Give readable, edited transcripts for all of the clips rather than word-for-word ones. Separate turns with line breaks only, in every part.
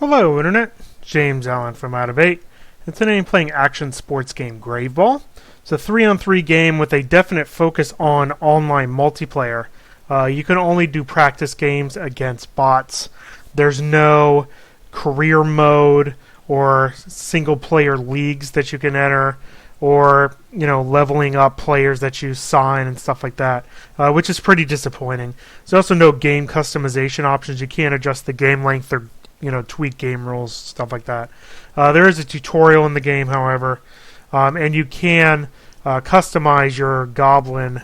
Hello, Internet. James Allen from Out of 8, and today I'm playing action sports game Graveball. It's a 3-on-3 game with a definite focus on online multiplayer. You can only do practice games against bots. There's no career mode or single-player leagues that you can enter, or leveling up players that you sign and stuff like that, which is pretty disappointing. There's also no game customization options. You can't adjust the game length or tweak game rules, stuff like that. There is a tutorial in the game, however, and you can customize your goblin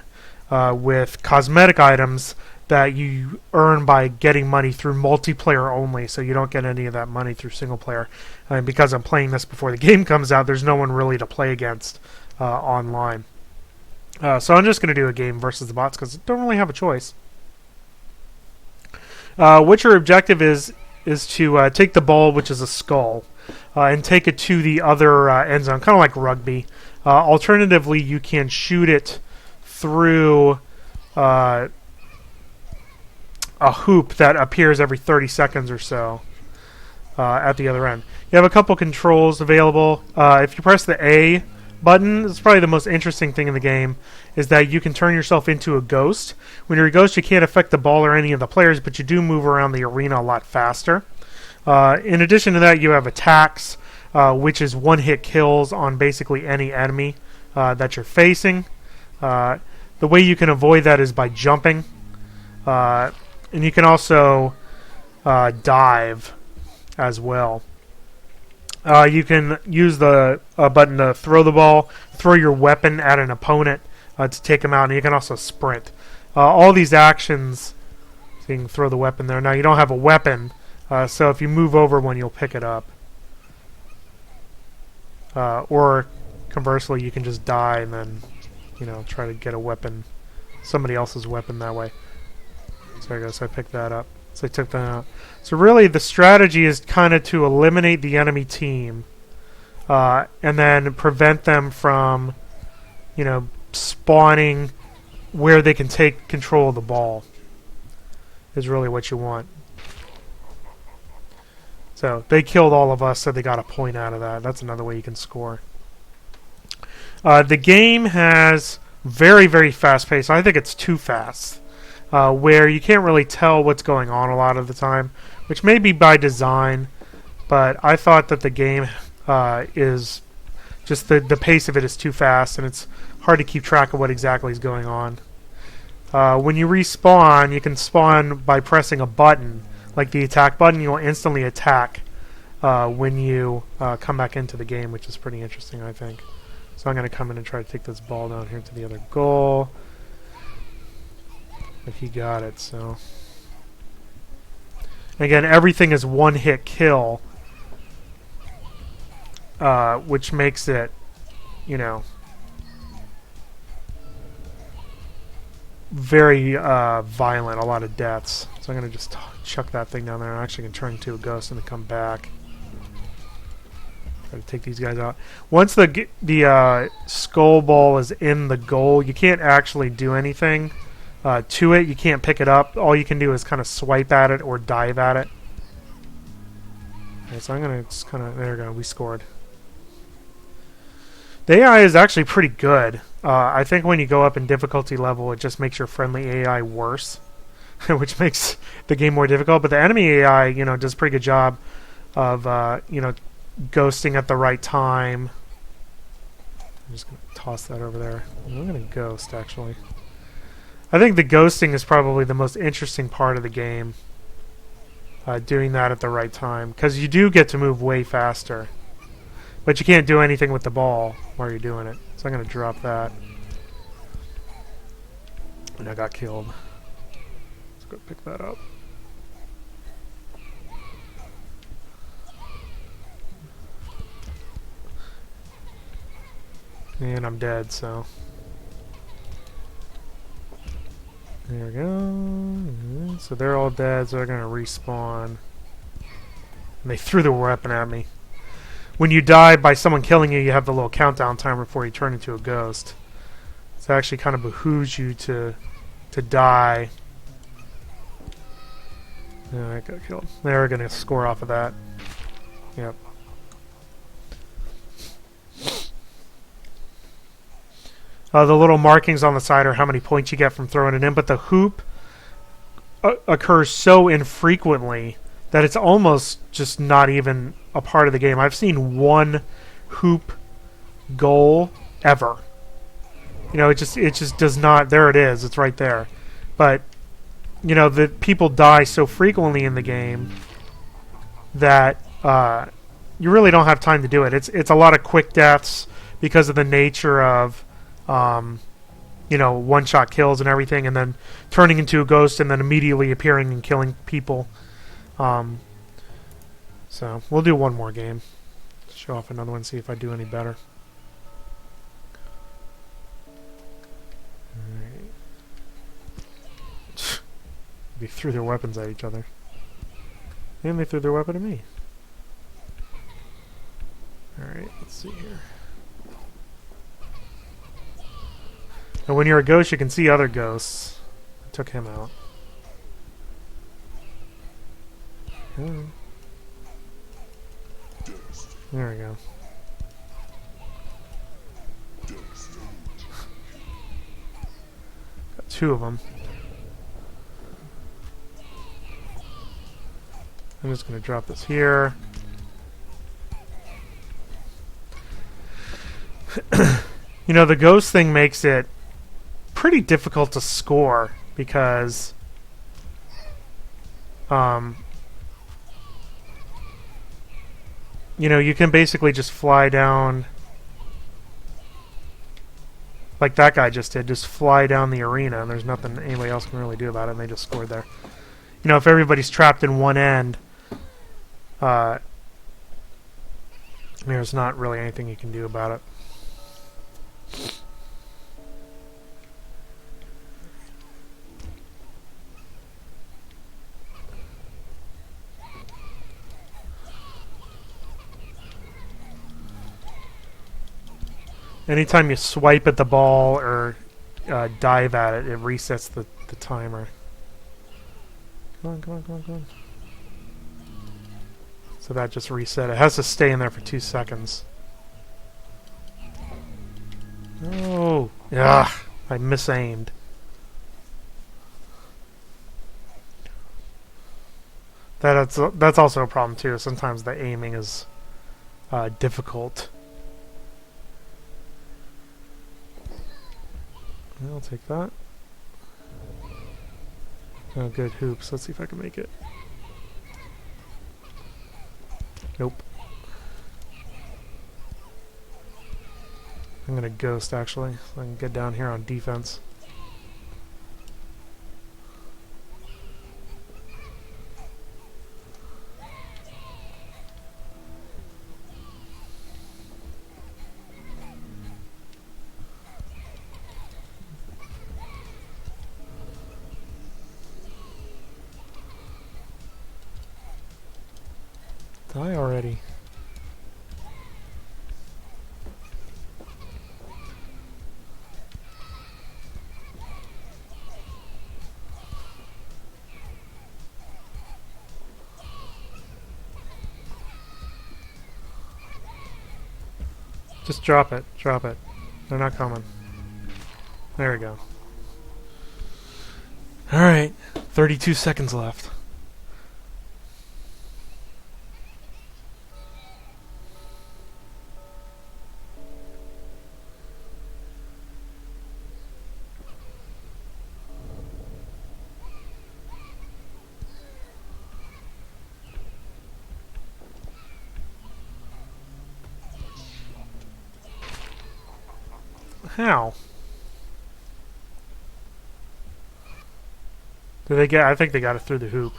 with cosmetic items that you earn by getting money through multiplayer only, so you don't get any of that money through single player. And because I'm playing this before the game comes out, there's no one really to play against online. So I'm just going to do a game versus the bots because I don't really have a choice. What your objective is to take the ball, which is a skull, and take it to the other end zone, kind of like rugby. Alternatively, you can shoot it through a hoop that appears every 30 seconds or so at the other end. You have a couple controls available. If you press the A button, it's probably the most interesting thing in the game, is that you can turn yourself into a ghost. When you're a ghost, you can't affect the ball or any of the players, but you do move around the arena a lot faster. In addition to that, you have attacks, which is one-hit kills on basically any enemy that you're facing. The way you can avoid that is by jumping. And you can also dive as well. You can use the button to throw the ball, throw your weapon at an opponent to take them out, and you can also sprint. All these actions, so you can throw the weapon there. Now you don't have a weapon, so if you move over one, you'll pick it up. Or conversely, you can just die and then, try to get a weapon, somebody else's weapon that way. So I guess I picked that up. So I took that out. So really, the strategy is kind of to eliminate the enemy team, and then prevent them from, spawning where they can take control of the ball. Is really what you want. So they killed all of us, so they got a point out of that. That's another way you can score. The game has very, very fast pace. I think it's too fast. Where you can't really tell what's going on a lot of the time, which may be by design, but I thought that the game is just the pace of it is too fast, and it's hard to keep track of what exactly is going on. When you respawn, you can spawn by pressing a button, like the attack button. You'll instantly attack when you come back into the game, which is pretty interesting, I think. So I'm going to come in and try to take this ball down here to the other goal. But he got it, so. Again, everything is one-hit kill, which makes it, very violent, a lot of deaths. So I'm going to just chuck that thing down there. I'm actually going to turn into a ghost and then come back. Try to take these guys out. Once the skull ball is in the goal, you can't actually do anything to it. You can't pick it up. All you can do is kind of swipe at it or dive at it. Okay, so I'm going to just kind of... There we go. We scored. The AI is actually pretty good. I think when you go up in difficulty level, it just makes your friendly AI worse, which makes the game more difficult. But the enemy AI, does a pretty good job of, ghosting at the right time. I'm just going to toss that over there. I'm going to ghost, actually. I think the ghosting is probably the most interesting part of the game. Doing that at the right time. Because you do get to move way faster. But you can't do anything with the ball while you're doing it. So I'm going to drop that. And I got killed. Let's go pick that up. And I'm dead, so... There we go. So they're all dead, so they're going to respawn. And they threw the weapon at me. When you die by someone killing you, you have the little countdown timer before you turn into a ghost. So it actually kind of behooves you to die. Yeah, I got killed. They're going to score off of that. Yep. The little markings on the side are how many points you get from throwing it in, but the hoop occurs so infrequently that it's almost just not even a part of the game. I've seen one hoop goal ever. You know, it just does not. There it is. It's right there. But you know, the people die so frequently in the game that you really don't have time to do it. It's a lot of quick deaths because of the nature of you know, one-shot kills and everything, and then turning into a ghost and then immediately appearing and killing people. So we'll do one more game. Show off another one, see if I do any better. Alright. They threw their weapons at each other. And they threw their weapon at me. Alright, let's see here. And when you're a ghost, you can see other ghosts. I took him out. There we go. Got two of them. I'm just going to drop this here. You know, the ghost thing makes it pretty difficult to score because you know, you can basically just fly down like that guy just did, just fly down the arena, and there's nothing anybody else can really do about it, and they just scored there. You know, if everybody's trapped in one end, there's not really anything you can do about it. Anytime you swipe at the ball or dive at it, it resets the timer. Come on, come on, come on, come on. So that just reset. It has to stay in there for 2 seconds. Oh, yeah, I misaimed. That's also a problem too. Sometimes the aiming is difficult. I'll take that. Oh, good hoops. Let's see if I can make it. Nope. I'm gonna ghost actually, so I can get down here on defense. Die already. Just drop it. Drop it. They're not coming. There we go. Alright. 32 seconds left. How? Did they get? I think they got it through the hoop.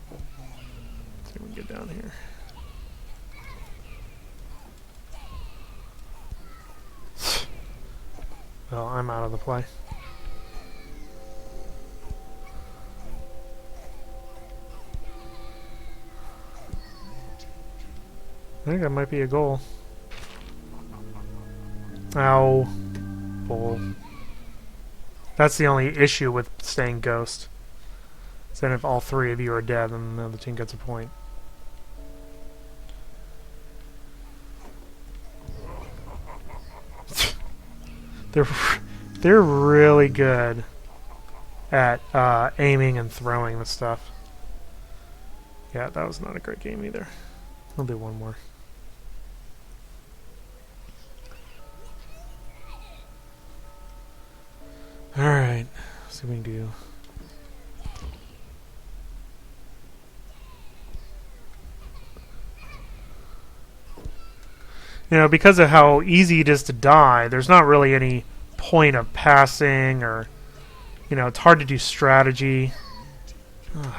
Let's see if we can get down here. Well, I'm out of the play. I think that might be a goal. Ow. Bull. That's the only issue with staying ghost. So then if all three of you are dead, then the other team gets a point. They're really good at aiming and throwing the stuff. Yeah, that was not a great game either. I'll do one more. Alright, see what we can do. You know, because of how easy it is to die, there's not really any point of passing or, you know, it's hard to do strategy. Ugh.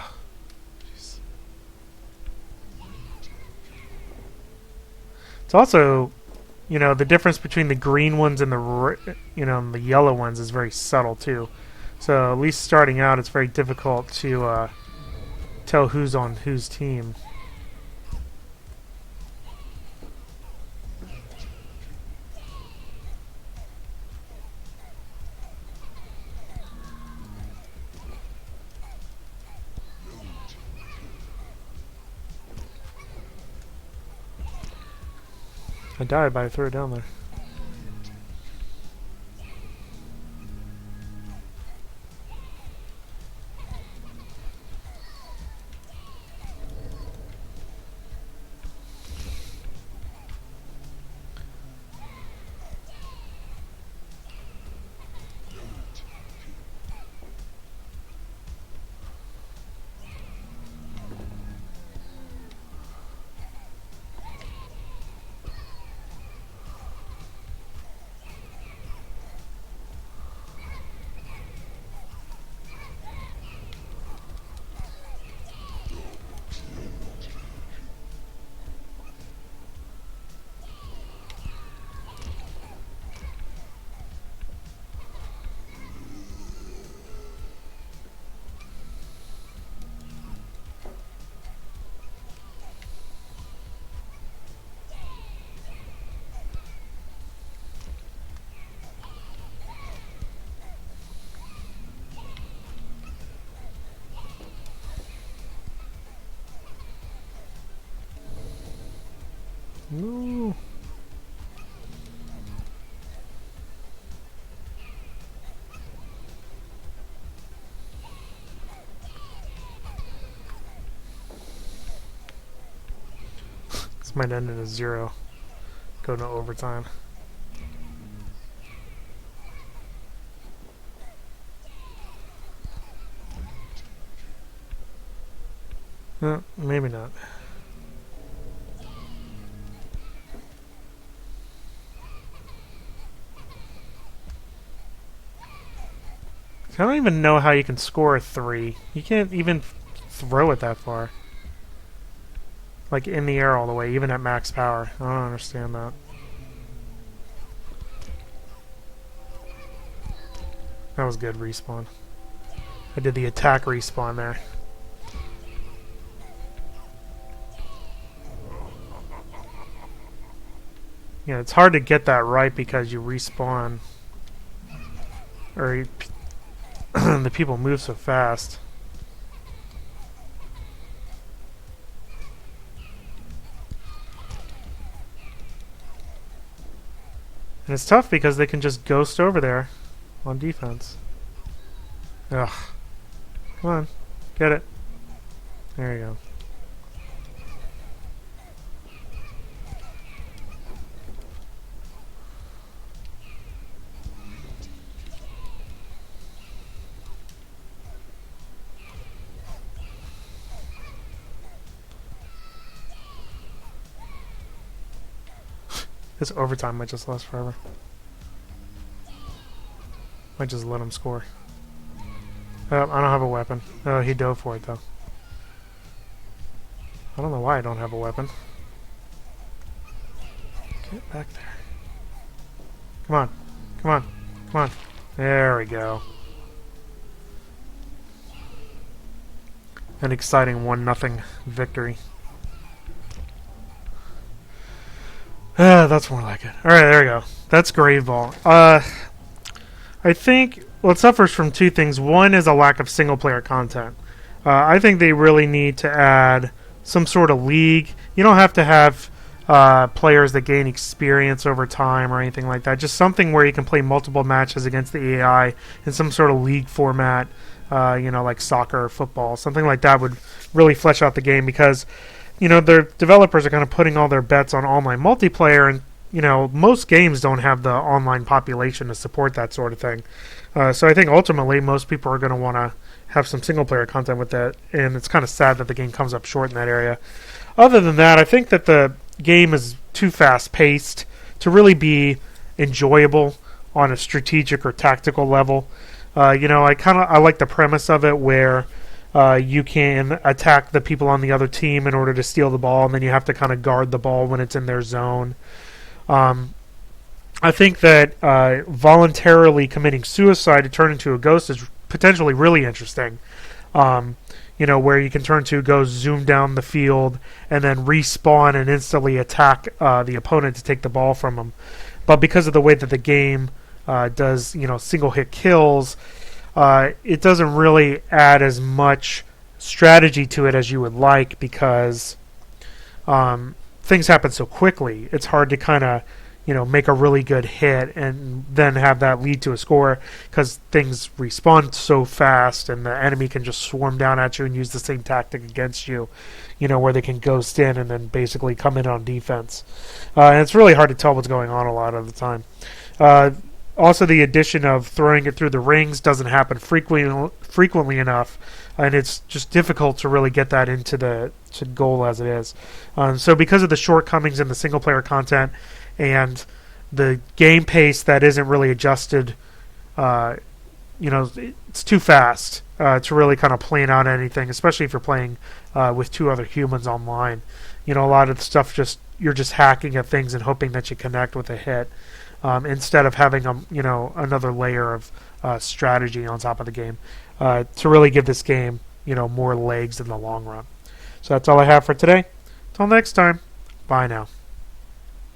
It's also, you know, the difference between the green ones and the, you know, and the yellow ones is very subtle too. So at least starting out, it's very difficult to tell who's on whose team. I died by throw it down there. No. This might end in a 0. Go to overtime. Maybe not. I don't even know how you can score a 3. You can't even throw it that far. Like in the air all the way, even at max power. I don't understand that. That was good respawn. I did the attack respawn there. Yeah, it's hard to get that right because you respawn. Or the people move so fast. And it's tough because they can just ghost over there on defense. Ugh. Come on. Get it. There you go. This overtime might just last forever. Might just let him score. I don't have a weapon. Oh, he dove for it though. I don't know why I don't have a weapon. Get back there. Come on. Come on. Come on. There we go. An exciting 1-0 victory. That's more like it. Alright, there we go. That's Graveball. I think Well, it suffers from two things. One is a lack of single-player content. I think they really need to add some sort of league. You don't have to have players that gain experience over time or anything like that. Just something where you can play multiple matches against the AI in some sort of league format, like soccer or football. Something like that would really flesh out the game because, their developers are kind of putting all their bets on online multiplayer, and most games don't have the online population to support that sort of thing. So I think ultimately most people are going to want to have some single-player content with that, and it's kind of sad that the game comes up short in that area. Other than that, I think that the game is too fast-paced to really be enjoyable on a strategic or tactical level. I like the premise of it where you can attack the people on the other team in order to steal the ball, and then you have to kind of guard the ball when it's in their zone. I think that voluntarily committing suicide to turn into a ghost is potentially really interesting. Where you can turn to a ghost, zoom down the field, and then respawn and instantly attack the opponent to take the ball from them. But because of the way that the game does, single hit kills, it doesn't really add as much strategy to it as you would like because things happen so quickly. It's hard to kind of make a really good hit and then have that lead to a score because things respawn so fast and the enemy can just swarm down at you and use the same tactic against you, where they can ghost in and then basically come in on defense. And it's really hard to tell what's going on a lot of the time. Also, the addition of throwing it through the rings doesn't happen frequently enough, and it's just difficult to really get that into the goal as it is. So because of the shortcomings in the single-player content and the game pace that isn't really adjusted, it's too fast to really kind of plan out anything, especially if you're playing with two other humans online. A lot of the stuff you're just hacking at things and hoping that you connect with a hit, instead of having another layer of strategy on top of the game to really give this game more legs in the long run. So that's all I have for today. Till next time, bye now.